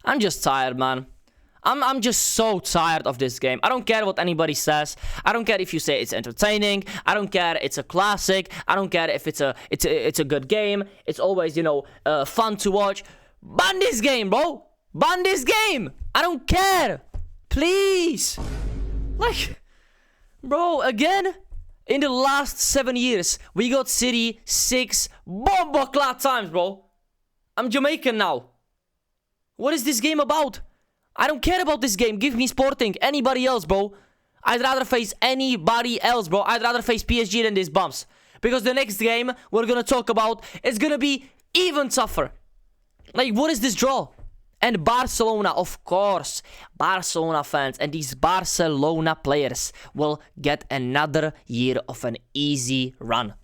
I'm just tired, man. I'm just so tired of this game. I don't care what anybody says. I don't care if you say it's entertaining. I don't care it's a classic. I don't care if it's a good game. It's always, you know, fun to watch. Ban this game, bro. Ban this game. I don't care. Please. Like, bro, again, in the last 7 years, we got City 6 bomboclat times, bro. I'm Jamaican now. What is this game about? I don't care about this game. Give me Sporting. Anybody else, bro. I'd rather face anybody else, bro. I'd rather face PSG than these bumps. Because the next game we're going to talk about is going to be even tougher. Like, what is this draw? And Barcelona, of course. Barcelona fans and these Barcelona players will get another year of an easy run.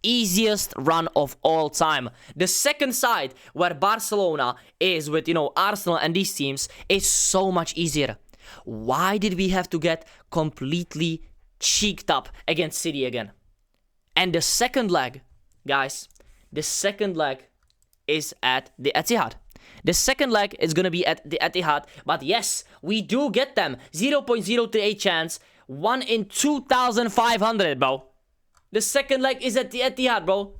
Easiest run of all time. The second side where Barcelona is with, you know, Arsenal and these teams is so much easier. Why did we have to get completely cheeked up against City again? And the second leg, guys, the second leg is at the Etihad. The second leg is going to be at the Etihad. But yes, we do get them. 0.038 chance. 1 in 2,500, bro. The second leg is at the Etihad, bro.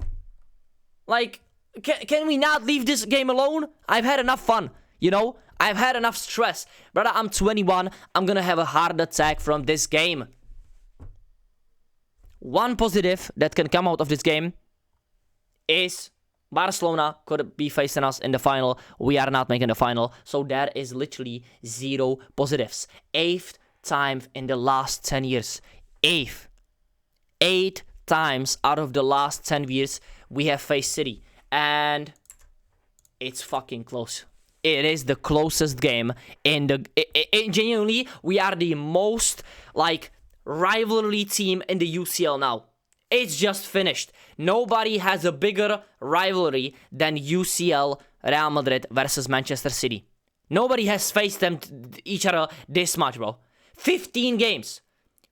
Like, can we not leave this game alone? I've had enough fun, you know? I've had enough stress. Brother, I'm 21. I'm gonna have a heart attack from this game. One positive that can come out of this game is Barcelona could be facing us in the final. We are not making the final. So there is literally 0 positives. 8th time in the last 10 years. 8th. 8 times out of the last 10 years we have faced City, and it's fucking close. It is the closest game in the genuinely we are the most like rivalry team in the UCL now. It's just finished. Nobody has a bigger rivalry than UCL Real Madrid versus Manchester City. Nobody has faced them each other this much, bro. 15 games,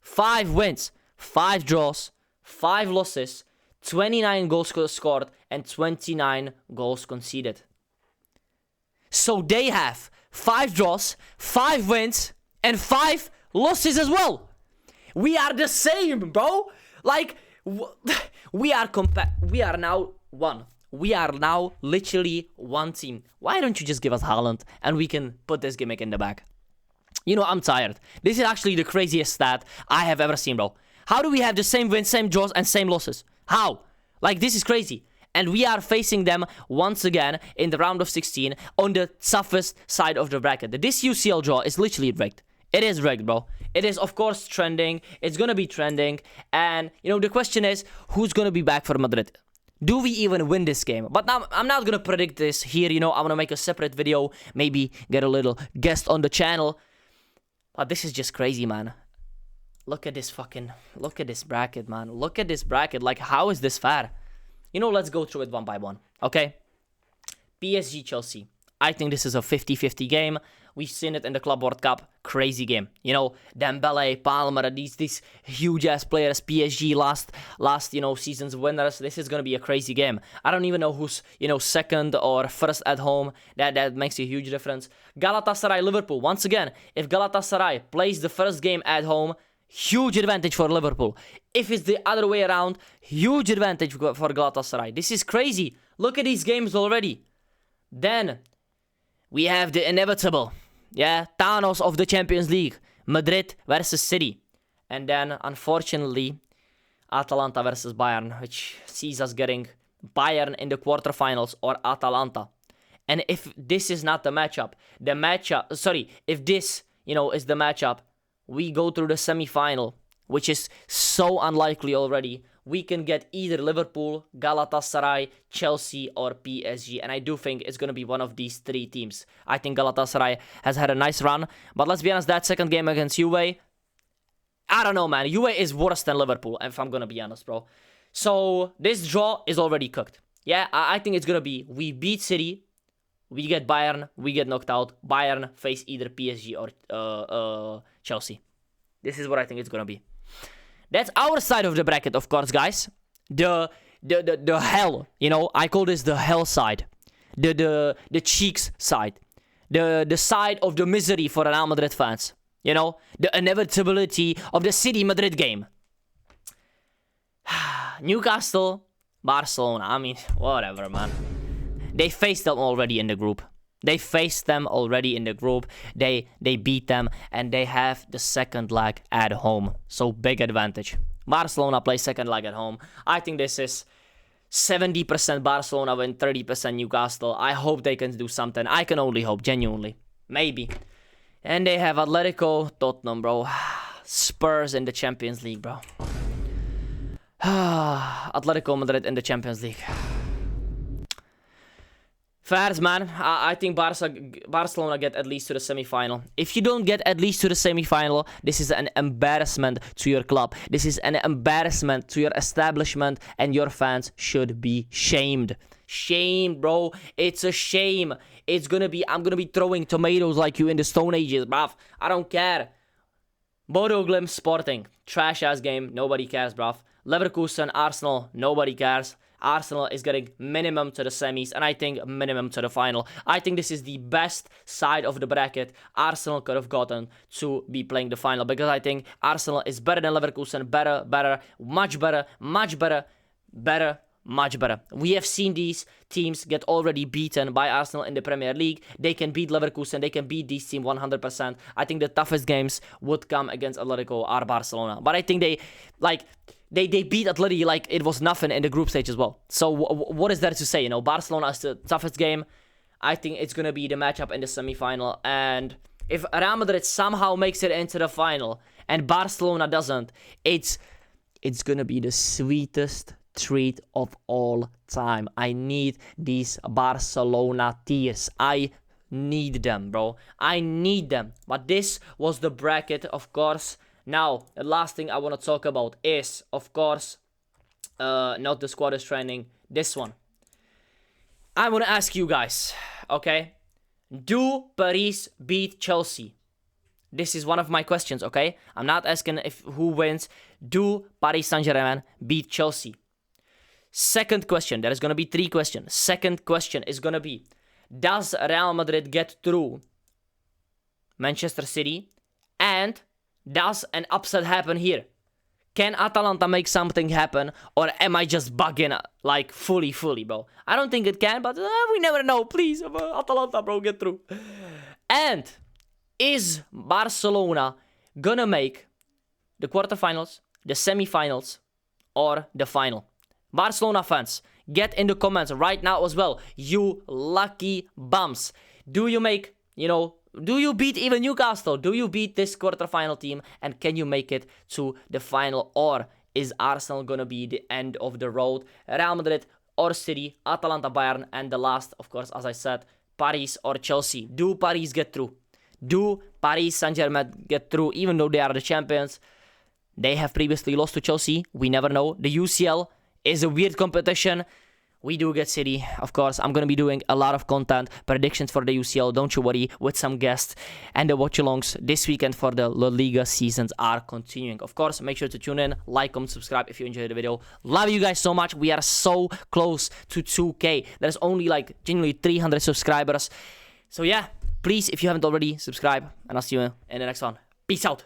5 wins, 5 draws, 5 losses, 29 goals scored, and 29 goals conceded. So they have 5 draws, 5 wins, and 5 losses as well. We are the same, bro. Like, we are now one. We are now literally one team. Why don't you just give us Haaland and we can put this gimmick in the bag? You know, I'm tired. This is actually the craziest stat I have ever seen, bro. How do we have the same wins, same draws, and same losses? How? Like, this is crazy. And we are facing them once again in the round of 16 on the toughest side of the bracket. This UCL draw is literally rigged. It is rigged, bro. It is, of course, trending. It's going to be trending. And, you know, the question is, who's going to be back for Madrid? Do we even win this game? But now, I'm not going to predict this here. You know, I'm going to make a separate video. Maybe get a little guest on the channel. But this is just crazy, man. Look at this bracket, man. Look at this bracket. Like, how is this fair? You know, let's go through it one by one, okay? PSG Chelsea. I think this is a 50-50 game. We've seen it in the Club World Cup. Crazy game. You know, Dembele, Palmer, these huge-ass players. PSG last, you know, season's winners. This is going to be a crazy game. I don't even know who's, you know, second or first at home. That makes a huge difference. Galatasaray, Liverpool. Once again, if Galatasaray plays the first game at home, huge advantage for Liverpool. If it's the other way around, huge advantage for Galatasaray. This is crazy. Look at these games already. Then we have the inevitable. Yeah, Thanos of the Champions League. Madrid versus City. And then, unfortunately, Atalanta versus Bayern, which sees us getting Bayern in the quarterfinals or Atalanta. And if this is not the matchup, if this, you know, is the matchup, we go through the semi-final, which is so unlikely already. We can get either Liverpool, Galatasaray, Chelsea, or PSG. And I do think it's going to be one of these 3 teams. I think Galatasaray has had a nice run. But let's be honest, that second game against Juve, I don't know, man. Juve is worse than Liverpool, if I'm going to be honest, bro. So this draw is already cooked. Yeah, I think it's going to be, we beat City, we get Bayern, we get knocked out. Bayern face either PSG or Chelsea. This is what I think it's going to be. That's our side of the bracket, of course, guys. The hell, you know, I call this the hell side. The cheeks side. the side of the misery for Real Madrid fans. You know, the inevitability of the City Madrid game. Newcastle, Barcelona. I mean, whatever, man. They faced them already in the group. They beat them, and they have the second leg at home. So big advantage. Barcelona plays second leg at home. I think this is 70% Barcelona win, 30% Newcastle. I hope they can do something. I can only hope, genuinely. Maybe. And they have Atletico, Tottenham, bro. Spurs in the Champions League, bro. Atletico Madrid in the Champions League. Fairs, man. I think Barcelona get at least to the semi-final. If you don't get at least to the semi-final, this is an embarrassment to your club. This is an embarrassment to your establishment, and your fans should be shamed. Shame, bro. It's a shame. I'm gonna be throwing tomatoes like you in the Stone Ages, bruv. I don't care. Bodo Glimt Sporting. Trash-ass game. Nobody cares, bruv. Leverkusen, Arsenal. Nobody cares. Arsenal is getting minimum to the semis, and I think minimum to the final. I think this is the best side of the bracket Arsenal could have gotten to be playing the final, because I think Arsenal is better than Leverkusen, much better. We have seen these teams get already beaten by Arsenal in the Premier League. They can beat Leverkusen, they can beat these teams 100%. I think the toughest games would come against Atletico or Barcelona. But I think they beat Atleti like it was nothing in the group stage as well. So what is there to say? You know, Barcelona is the toughest game. I think it's going to be the matchup in the semi-final. And if Real Madrid somehow makes it into the final and Barcelona doesn't, it's going to be the sweetest treat of all time. I need these Barcelona tears. I need them, bro. I need them. But this was the bracket, of course. Now, the last thing I want to talk about is, of course, not the squad is training, this one. I want to ask you guys, okay? Do Paris beat Chelsea? This is one of my questions, okay? I'm not asking who wins. Do Paris Saint-Germain beat Chelsea? Second question, there is going to be 3 questions. Second question is going to be, does Real Madrid get through Manchester City? And does an upset happen here? Can Atalanta make something happen? Or am I just bugging like fully, bro? I don't think it can, but we never know. Please, Atalanta, bro, get through. And is Barcelona gonna make the quarterfinals, the semi-finals, or the final? Barcelona fans, get in the comments right now as well. You lucky bums. Do you make, do you beat even Newcastle? Do you beat this quarterfinal team? And can you make it to the final? Or is Arsenal going to be the end of the road? Real Madrid or City, Atalanta, Bayern, and the last, of course, as I said, Paris or Chelsea. Do Paris get through? Do Paris Saint-Germain get through, even though they are the champions? They have previously lost to Chelsea. We never know. The UCL is a weird competition. We do get City, of course. I'm going to be doing a lot of content, predictions for the UCL, don't you worry, with some guests. And the watch-alongs this weekend for the La Liga seasons are continuing. Of course, make sure to tune in, like, comment, subscribe if you enjoyed the video. Love you guys so much. We are so close to 2K. There's only like genuinely 300 subscribers. So yeah, please, if you haven't already, subscribe. And I'll see you in the next one. Peace out.